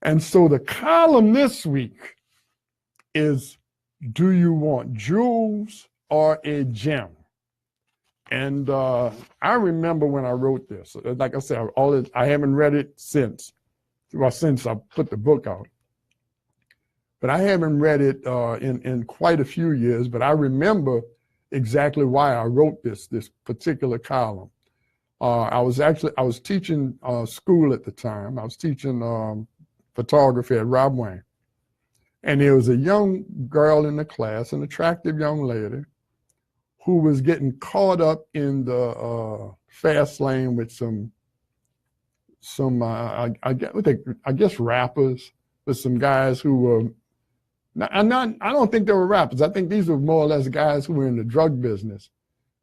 And so the column this week is, do you want jewels or a gem? And I remember when I wrote this, like I said, I haven't read it since I put the book out. But I haven't read it in quite a few years, but I remember exactly why I wrote this particular column. I was teaching school at the time. I was teaching photography at Rob Wayne. And there was a young girl in the class, an attractive young lady, who was getting caught up in the fast lane with some I guess rappers, with some guys who were I don't think they were rappers. I think these were more or less guys who were in the drug business,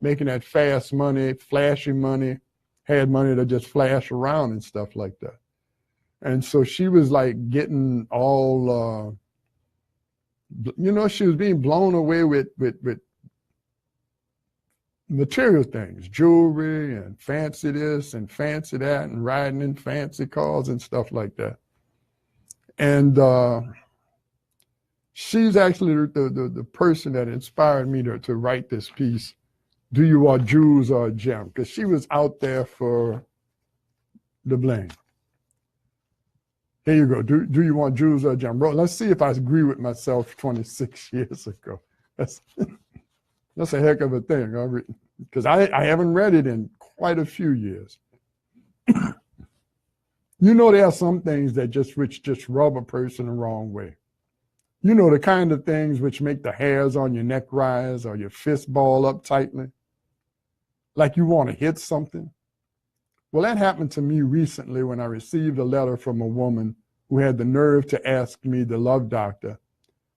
making that fast money, flashy money, had money to just flash around and stuff like that. And so she was like getting all, she was being blown away with material things, jewelry and fancy this and fancy that, and riding in fancy cars and stuff like that. And she's actually the person that inspired me to write this piece, Do You Want Jewels or a Gem? Because she was out there for the bling. Here you go. Do you want jewels or a gem? Let's see if I agree with myself 26 years ago. That's a heck of a thing, because I haven't read it in quite a few years. There are some things that which rub a person the wrong way. The kind of things which make the hairs on your neck rise or your fist ball up tightly, like you want to hit something. Well, that happened to me recently when I received a letter from a woman who had the nerve to ask me, the love doctor,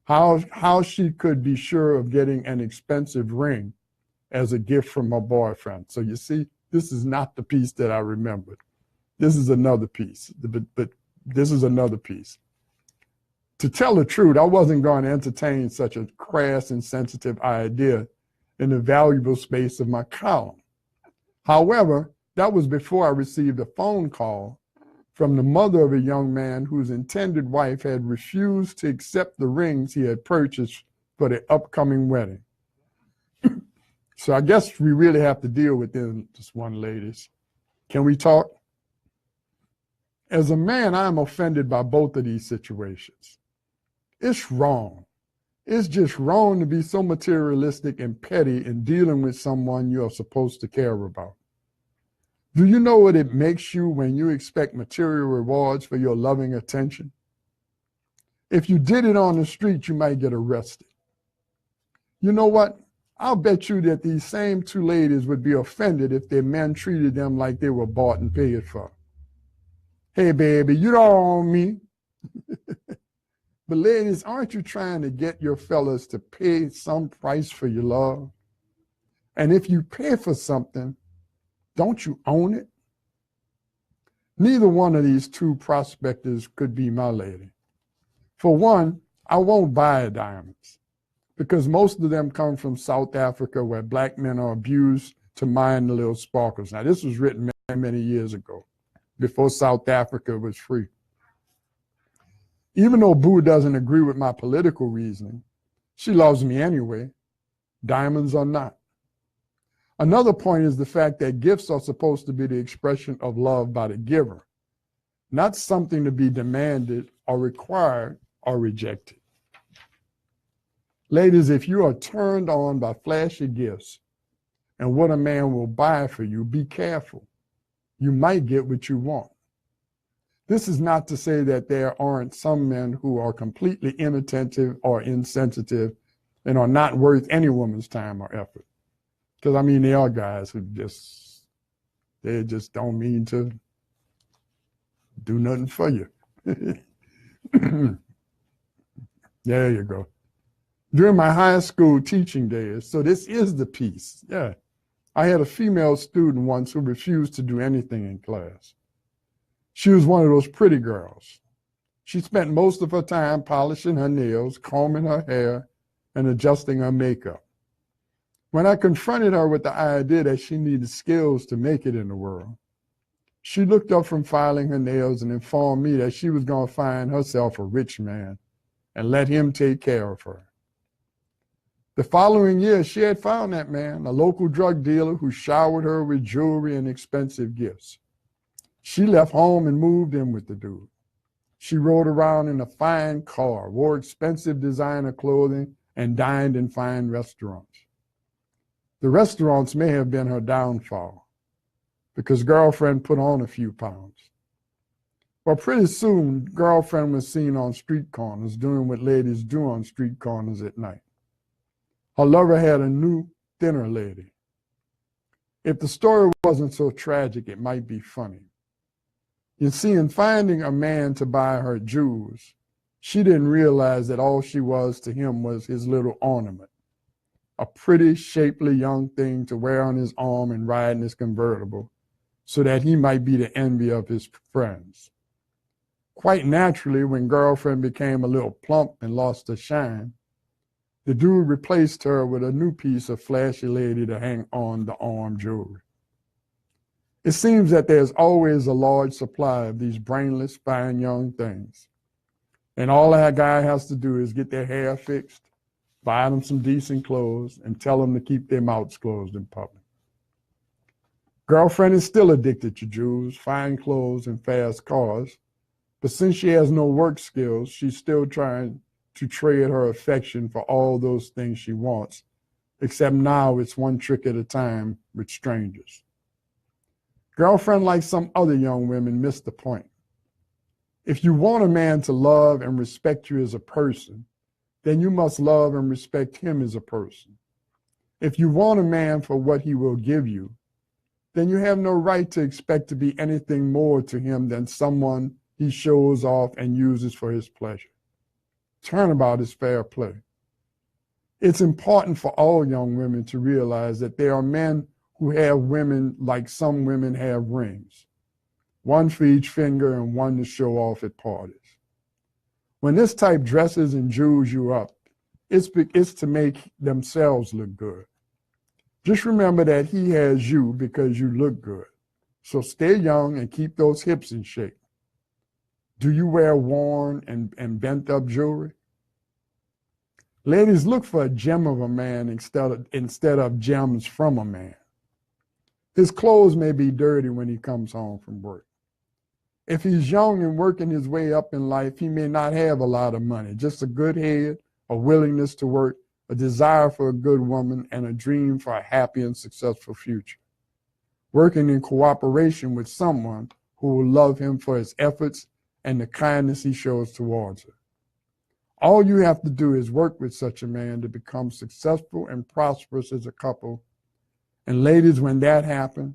how she could be sure of getting an expensive ring as a gift from her boyfriend. So you see, this is not the piece that I remembered. This is another piece, but this is another piece. To tell the truth, I wasn't going to entertain such a crass and sensitive idea in the valuable space of my column. However, that was before I received a phone call from the mother of a young man whose intended wife had refused to accept the rings he had purchased for the upcoming wedding. So I guess we really have to deal with this one, ladies. Can we talk? As a man, I'm offended by both of these situations. It's wrong. It's just wrong to be so materialistic and petty in dealing with someone you are supposed to care about. Do you know what it makes you when you expect material rewards for your loving attention? If you did it on the street, you might get arrested. You know what? I'll bet you that these same two ladies would be offended if their men treated them like they were bought and paid for. Hey, baby, you don't own me. But ladies, aren't you trying to get your fellas to pay some price for your love? And if you pay for something, don't you own it? Neither one of these two prospectors could be my lady. For one, I won't buy diamonds because most of them come from South Africa where black men are abused to mine the little sparkles. Now, this was written many, many years ago, before South Africa was free. Even though Boo doesn't agree with my political reasoning, she loves me anyway. Diamonds are not. Another point is the fact that gifts are supposed to be the expression of love by the giver, not something to be demanded or required or rejected. Ladies, if you are turned on by flashy gifts and what a man will buy for you, be careful. You might get what you want. This is not to say that there aren't some men who are completely inattentive or insensitive and are not worth any woman's time or effort. Because, I mean, there are guys who they just don't mean to do nothing for you. There you go. During my high school teaching days, so this is the piece, yeah. I had a female student once who refused to do anything in class. She was one of those pretty girls. She spent most of her time polishing her nails, combing her hair, and adjusting her makeup. When I confronted her with the idea that she needed skills to make it in the world, She looked up from filing her nails and informed me that she was going to find herself a rich man and let him take care of her. The following year, she had found that man, a local drug dealer who showered her with jewelry and expensive gifts. She left home and moved in with the dude. She rode around in a fine car, wore expensive designer clothing, and dined in fine restaurants. The restaurants may have been her downfall, because girlfriend put on a few pounds. But pretty soon, girlfriend was seen on street corners doing what ladies do on street corners at night. Her lover had a new, thinner lady. If the story wasn't so tragic, it might be funny. You see, in finding a man to buy her jewels, she didn't realize that all she was to him was his little ornament, a pretty, shapely young thing to wear on his arm and ride in his convertible, so that he might be the envy of his friends. Quite naturally, when girlfriend became a little plump and lost her shine, the dude replaced her with a new piece of flashy lady to hang on the arm jewelry. It seems that there's always a large supply of these brainless, fine young things. And all that guy has to do is get their hair fixed, buy them some decent clothes, and tell them to keep their mouths closed in public. Girlfriend is still addicted to jewels, fine clothes, and fast cars. But since she has no work skills, she's still trying to trade her affection for all those things she wants, except now it's one trick at a time with strangers. Girlfriend, like some other young women, missed the point. If you want a man to love and respect you as a person, then you must love and respect him as a person. If you want a man for what he will give you, then you have no right to expect to be anything more to him than someone he shows off and uses for his pleasure. Turnabout is fair play. It's important for all young women to realize that there are men who have women like some women have rings, one for each finger and one to show off at parties. When this type dresses and jewels you up, it's to make themselves look good. Just remember that he has you because you look good. So stay young and keep those hips in shape. Do you wear worn and bent up jewelry? Ladies, look for a gem of a man instead of gems from a man. His clothes may be dirty when he comes home from work. If he's young and working his way up in life, he may not have a lot of money, just a good head, a willingness to work, a desire for a good woman, and a dream for a happy and successful future. Working in cooperation with someone who will love him for his efforts and the kindness he shows towards her. All you have to do is work with such a man to become successful and prosperous as a couple. And ladies, when that happens,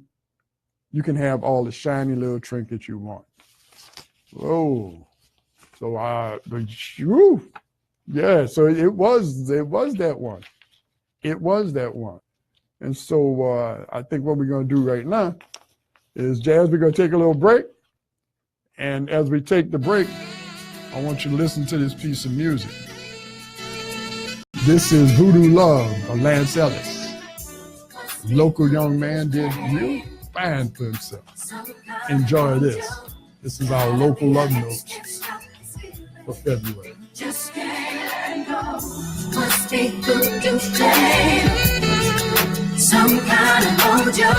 you can have all the shiny little trinkets you want. Oh, so yeah, so it was that one. It was that one. And so I think what we're going to do right now is, Jazz, we're going to take a little break. And as we take the break, I want you to listen to this piece of music. This is Voodoo Love of Lance Ellis. Local young man did real fine for himself. Enjoy this. This is our local love notes for February. Just can't go. Must be voodoo play. Some kind of mojo.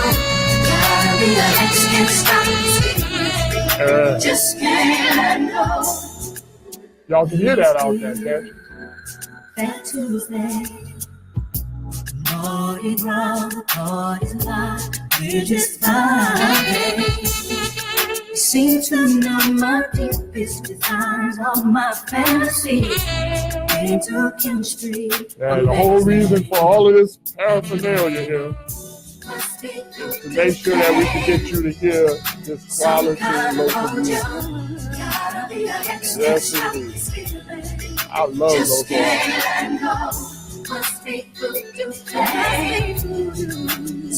Gotta be a ex, can't stop. Just can't go. Y'all can hear that out there, can't you? That Tuesday. Party ground, the party's live. We're just fine. You seem to know my deepest desires, all my fantasies. Into chemistry. Yeah, the whole reason for all of this paraphernalia here is to make sure that we can get you to hear this quality local music. Yes, indeed. I love those songs.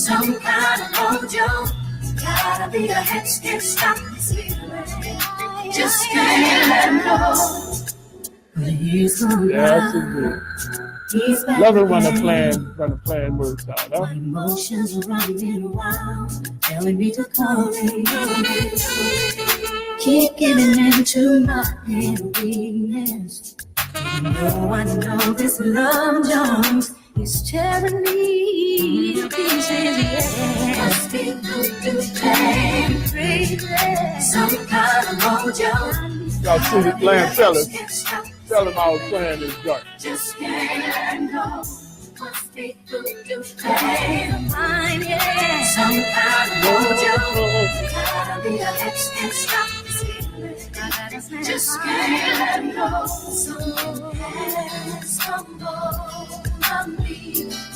Some kind of mojo. Gotta be a hex, can't stop this feeling. Just can't let go. Please don't Yes, indeed. He's back Love it when the again. plan works out. Huh? My emotions are running wild, telling me to call him. Keep giving in to my weakness. I know this love Jones is tearing me to pieces. Yeah, must be good to pain, crazy. Some kind of mojo. Y'all see the plan? Tell him I was playing this joint. Just can't go. Must be good to pain, mine, yeah. Some kind of mojo. Gotta be an ex and stop this feeling. Just can't go. So has come over me.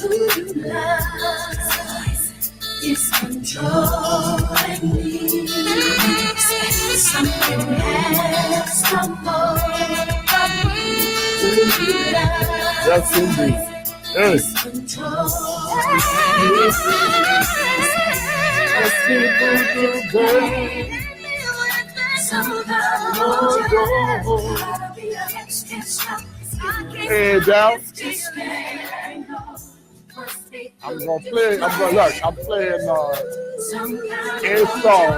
Who you love is controlling me. Something has come over me. Who you love Yes, indeed. Hey. is controlling me. Hey, Dal. I'm playing a song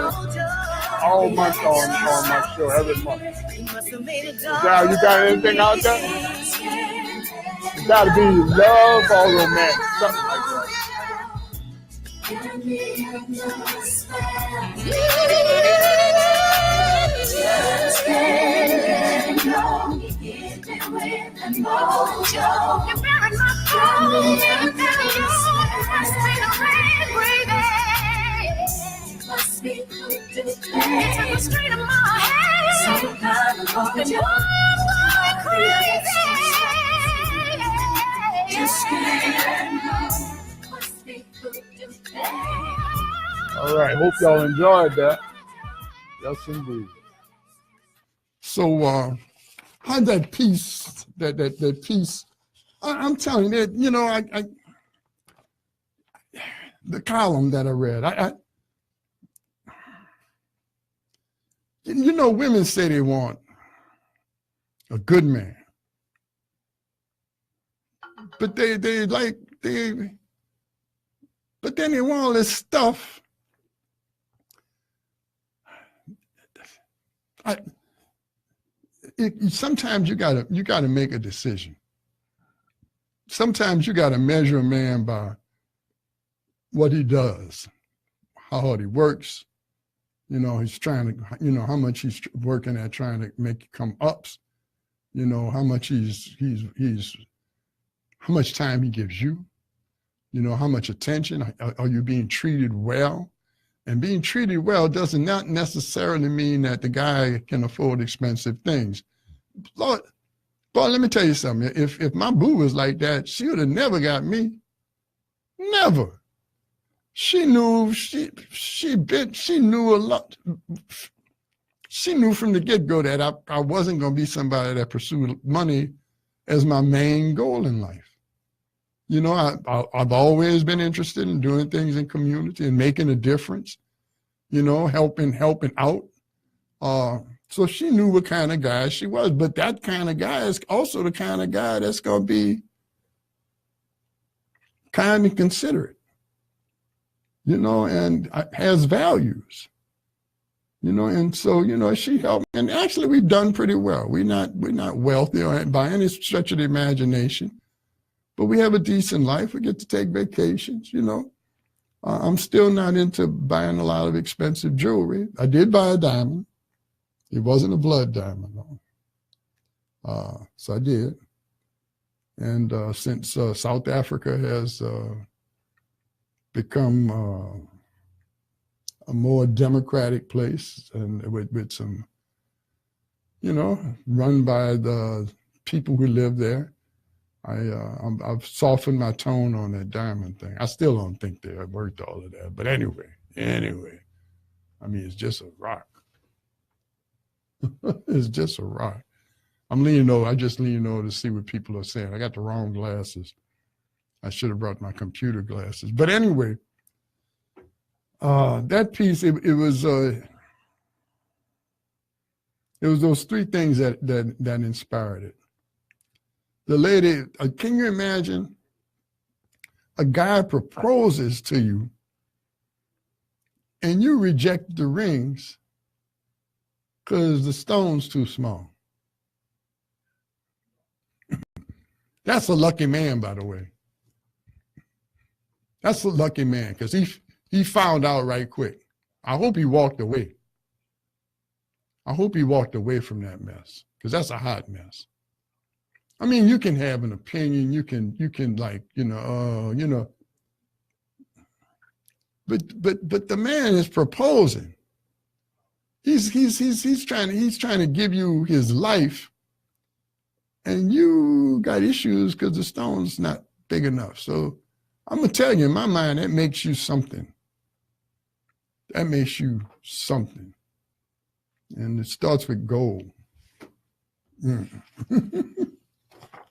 all month on my show, every month. Dal, you got anything out there? It's gotta be love or romance, something like that. All right, hope y'all enjoyed that. Yes, indeed. So, how that piece, that piece, I'm telling you, you know, I the column that I read, you know, women say they want a good man, but but then they want all this stuff. Sometimes you gotta make a decision. Sometimes you gotta measure a man by what he does, how hard he works. You know, he's trying to, you know, how much he's working at trying to make you come ups. You know, how much how much time he gives you. You know, how much attention. Are you being treated well? And being treated well does not necessarily mean that the guy can afford expensive things. Lord, let me tell you something. If my boo was like that, she would have never got me. Never. She knew she knew a lot. She knew from the get-go that I wasn't going to be somebody that pursued money as my main goal in life. You know, I've always been interested in doing things in community and making a difference, you know, helping out. So she knew what kind of guy she was, but that kind of guy is also the kind of guy that's going to be kind and considerate, you know, and has values, you know, and so, you know, she helped. And actually, we've done pretty well. We're not wealthy or by any stretch of the imagination. But we have a decent life. We get to take vacations, you know. I'm still not into buying a lot of expensive jewelry. I did buy a diamond. It wasn't a blood diamond, though. So I did. And since South Africa has become a more democratic place and with some, you know, run by the people who live there, I've softened my tone on that diamond thing. I still don't think they're worth all of that. But anyway, I mean, it's just a rock. It's just a rock. I just lean over to see what people are saying. I got the wrong glasses. I should have brought my computer glasses. But anyway, that piece, it was those three things that inspired it. The lady, can you imagine? A guy proposes to you and you reject the rings because the stone's too small. That's a lucky man, by the way. That's a lucky man because he found out right quick. I hope he walked away. I hope he walked away from that mess because that's a hot mess. I mean, you can have an opinion. You can like, but the man is proposing. He's trying to give you his life, and you got issues because the stone's not big enough. So I'm gonna tell you, in my mind, that makes you something. That makes you something, and it starts with gold.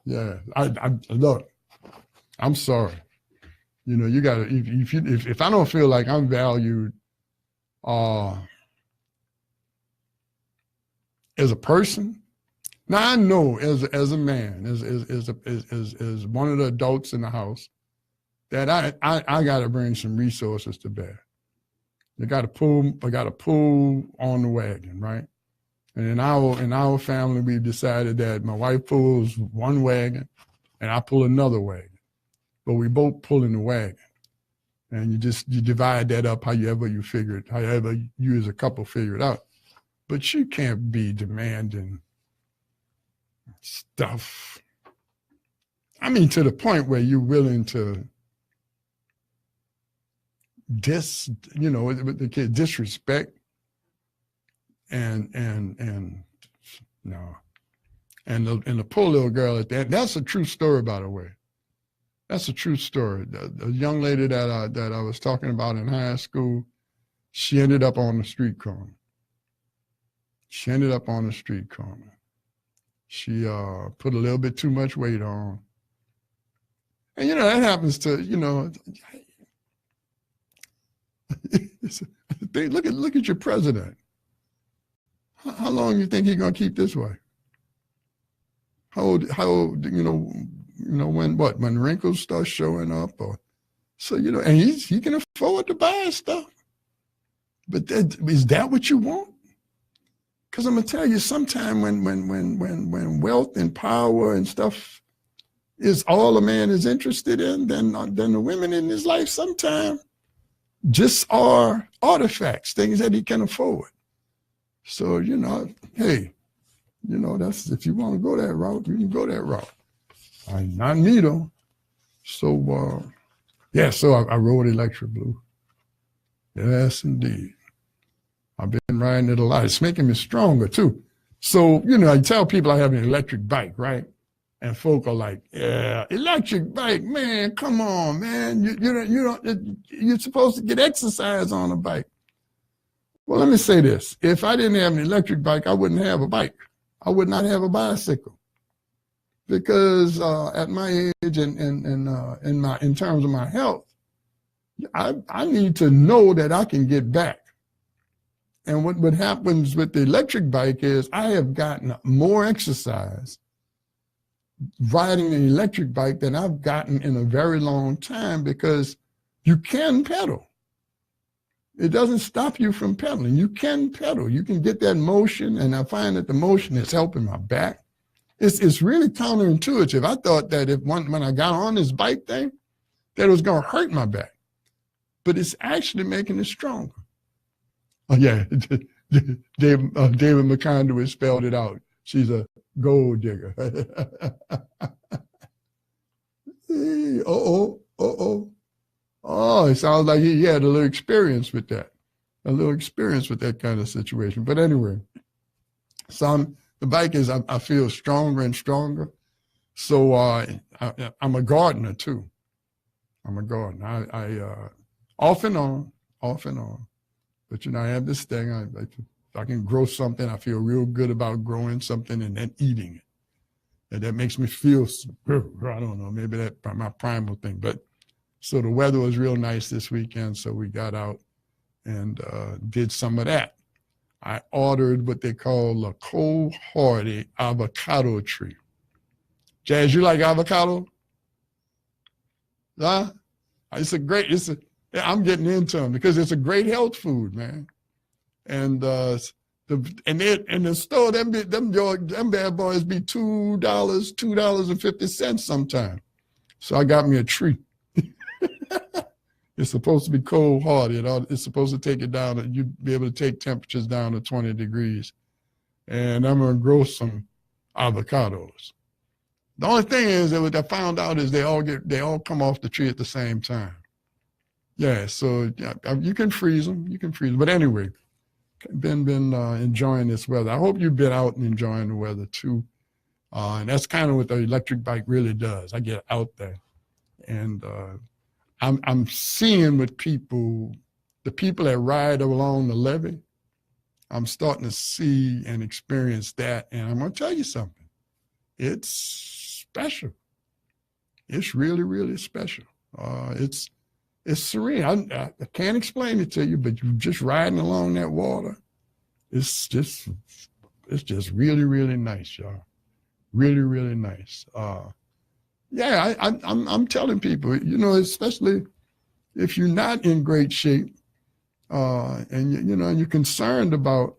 Yeah, I look. I'm sorry. You gotta. If I don't feel like I'm valued, as a person. Now I know as a man, as one of the adults in the house, that I got to bring some resources to bear. I got to pull on the wagon, right? And in our family, we've decided that my wife pulls one wagon, and I pull another wagon, but we both pull in the wagon, and you divide that up however you as a couple figure it out. But you can't be demanding stuff. I mean, to the point where you're willing to disrespect and no. And the poor little girl at that, that's a true story, by the way. That's a true story. The young lady that I was talking about in high school, she ended up on the street corner. She ended up on the street corner. She put a little bit too much weight on. And that happens to, look at your president. How long do you think he's gonna keep this way? How old, when wrinkles start showing up, or so and he can afford to buy stuff. But is that what you want? Because I'm gonna tell you, sometime when wealth and power and stuff is all a man is interested in, then the women in his life sometimes just are artifacts, things that he can afford. So hey, that's, if you want to go that route, you can go that route. Not me though. So so I rode Electric Blue. Yes, indeed. I've been riding it a lot. It's making me stronger too. So, I tell people I have an electric bike, right? And folk are like, yeah, electric bike, man, come on, man. You're supposed to get exercise on a bike. Well, let me say this. If I didn't have an electric bike, I wouldn't have a bike. I would not have a bicycle. Because at my age and in terms of my health, I need to know that I can get back. And what happens with the electric bike is I have gotten more exercise riding an electric bike than I've gotten in a very long time, because you can pedal. It doesn't stop you from pedaling. You can pedal. You can get that motion, and I find that the motion is helping my back. It's really counterintuitive. I thought that when I got on this bike thing, that it was going to hurt my back, but it's actually making it stronger. Oh yeah, David McConaughey spelled it out. She's a gold digger. Oh, it sounds like he had a little experience with that. Kind of situation. But anyway, so the bike is, I feel stronger and stronger. So I'm a gardener too. I'm a gardener. I off and on. But I have this thing, if I can grow something, I feel real good about growing something and then eating it. And that makes me feel, I don't know, maybe that's my primal thing. But so the weather was real nice this weekend, so we got out and did some of that. I ordered what they call a cold hardy avocado tree. Jazz, you like avocado? Huh? I'm getting into them because it's a great health food, man. And in the store, them bad boys be $2.50 sometimes. So I got me a tree. It's supposed to be cold hardy. It's supposed to take it down, and you'd be able to take temperatures down to 20 degrees. And I'm gonna grow some avocados. The only thing is that what I found out is they all come off the tree at the same time. Yeah, so you can freeze them. You can freeze them. But anyway, been enjoying this weather. I hope you've been out and enjoying the weather too. And that's kind of what the electric bike really does. I get out there, and I'm seeing with the people that ride along the levee, I'm starting to see and experience that. And I'm gonna tell you something. It's special. It's really, really special. It's serene. I can't explain it to you, but you're just riding along that water. It's just really, really nice, y'all. Really, really nice. Yeah, I'm telling people, you know, especially if you're not in great shape, and you're concerned about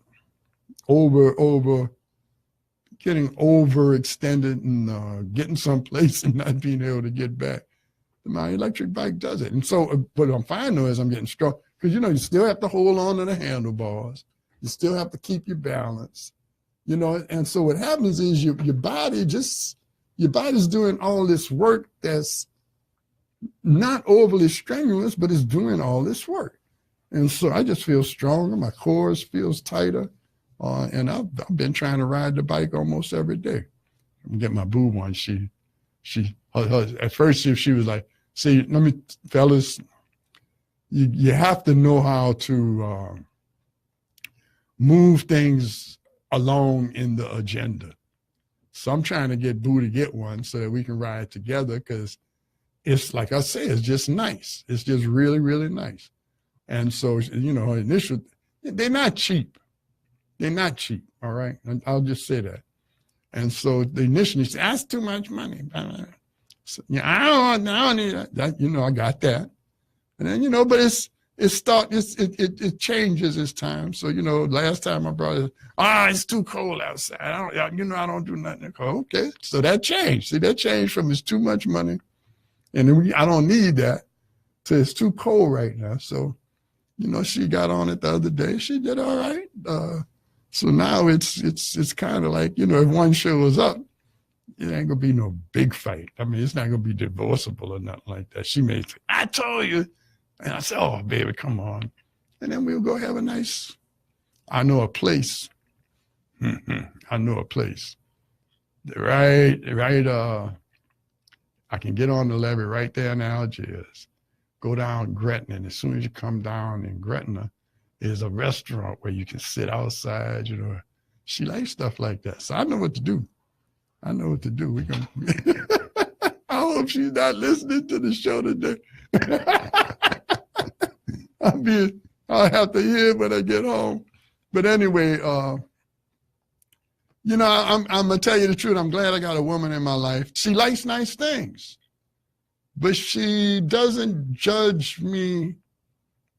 getting overextended and getting someplace and not being able to get back. My electric bike does it. And so what I'm finding though is I'm getting strong because, you still have to hold on to the handlebars. You still have to keep your balance, and so what happens is your body's doing all this work that's not overly strenuous, but it's doing all this work. And so I just feel stronger. My core feels tighter. And I've been trying to ride the bike almost every day. I'm getting my boo one. At first she was like, see, fellas, you have to know how to move things along in the agenda. So I'm trying to get Boo to get one so that we can ride together because it's, like I say, it's just nice. It's just really, really nice. And so, initially, they're not cheap. They're not cheap, all right? And I'll just say that. And so they initially said, that's too much money. So, I don't need that. I got that. And then, but it changes as time. So, last time I brought it, it's too cold outside. I don't do nothing. Okay, so that changed. See, that changed from it's too much money, and then I don't need that, to it's too cold right now. So, she got on it the other day. She did all right. So now it's kind of like, if one shows up, it ain't gonna be no big fight. I mean, it's not gonna be divorceable or nothing like that. She may say, I told you. And I said, oh, baby, come on. And then we'll go have I know a place. I know a place. Right, I can get on the levee right there in Algiers. Go down Gretna, and as soon as you come down in Gretna, there's a restaurant where you can sit outside, She likes stuff like that. So I know what to do. We're gonna I hope she's not listening to the show today. I'll have to hear it when I get home. But anyway, I'm gonna tell you the truth. I'm glad I got a woman in my life. She likes nice things, but she doesn't judge me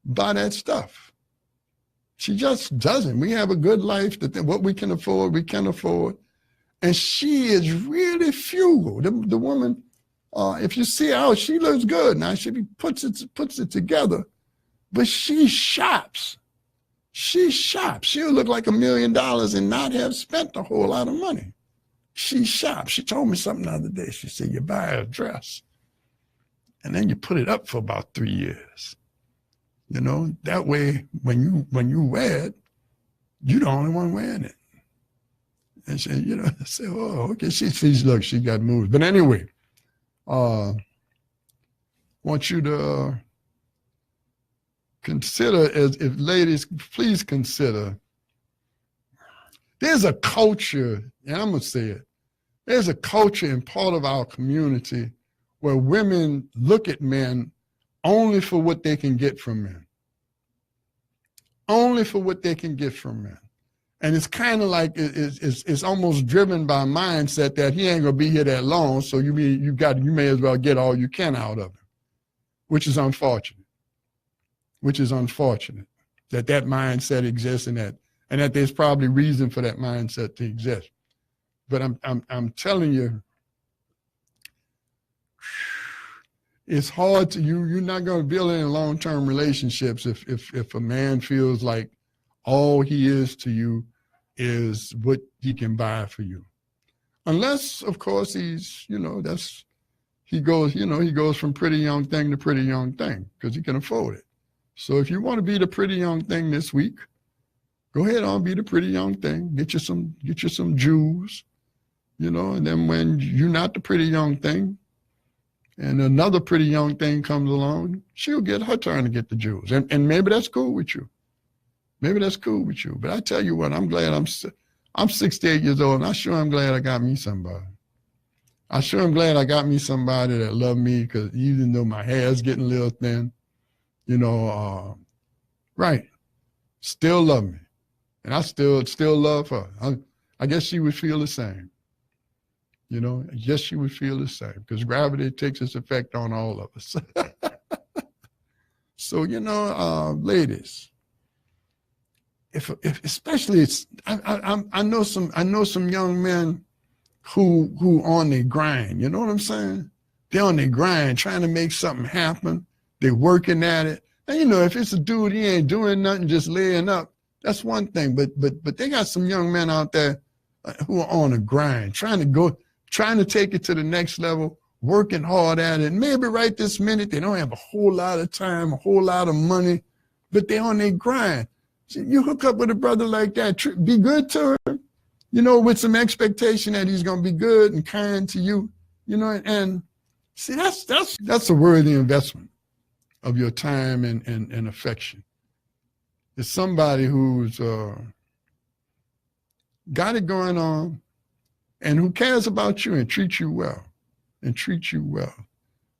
by that stuff. She just doesn't. We have a good life. What we can afford, we can afford. And she is really frugal. The woman, if you see her out, she looks good. Now she puts it together, but she shops. She shops. She'll look like $1 million and not have spent a whole lot of money. She shops. She told me something the other day. She said, you buy a dress and then you put it up for about 3 years. That way, when you wear it, you're the only one wearing it. And she, I said, oh, okay. She got moves. But anyway, want you to consider, if ladies, please consider, there's a culture, and I'm going to say it, there's a culture in part of our community where women look at men only for what they can get from men. Only for what they can get from men. And it's kind of like it's almost driven by a mindset that he ain't gonna be here that long, so you may as well get all you can out of him, which is unfortunate. Which is unfortunate that mindset exists and that there's probably reason for that mindset to exist. But I'm telling you, it's hard to you're not gonna build any long-term relationships if a man feels like all he is to you is what he can buy for you. Unless, of course, he goes from pretty young thing to pretty young thing because he can afford it. So if you want to be the pretty young thing this week, go ahead on, be the pretty young thing. Get you some jewels, and then when you're not the pretty young thing and another pretty young thing comes along, she'll get her turn to get the jewels. And maybe that's cool with you. Maybe that's cool with you. But I tell you what, I'm glad I'm 68 years old, and I sure am glad I got me somebody. I sure am glad I got me somebody that loved me, because even though my hair's getting a little thin, right, still love me. And I still love her. I guess she would feel the same. I guess she would feel the same, because gravity takes its effect on all of us. So, ladies, if especially I know some young men who on their grind, you know what I'm saying? They're on their grind trying to make something happen. They're working at it. And if it's a dude, he ain't doing nothing, just laying up, that's one thing. But they got some young men out there who are on a grind, trying to take it to the next level, working hard at it. Maybe right this minute they don't have a whole lot of time, a whole lot of money, but they're on their grind. So you hook up with a brother like that, be good to him, with some expectation that he's going to be good and kind to you, and see, that's a worthy investment of your time and affection. It's somebody who's got it going on and who cares about you and treats you well.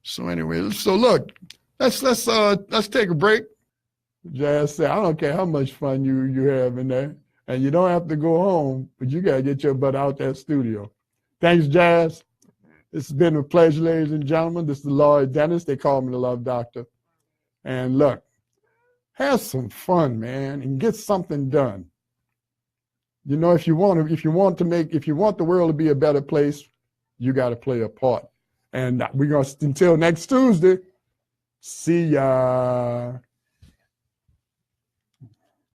So anyway, look, let's take a break. Jazz said, I don't care how much fun you have in there, and you don't have to go home, but you got to get your butt out that studio. Thanks, Jazz. It's been a pleasure, ladies and gentlemen. This is Lloyd Dennis. They call me the Love Doctor. And look, have some fun, man, and get something done. If you want the world to be a better place, you got to play a part. And we're going to, until next Tuesday, see ya.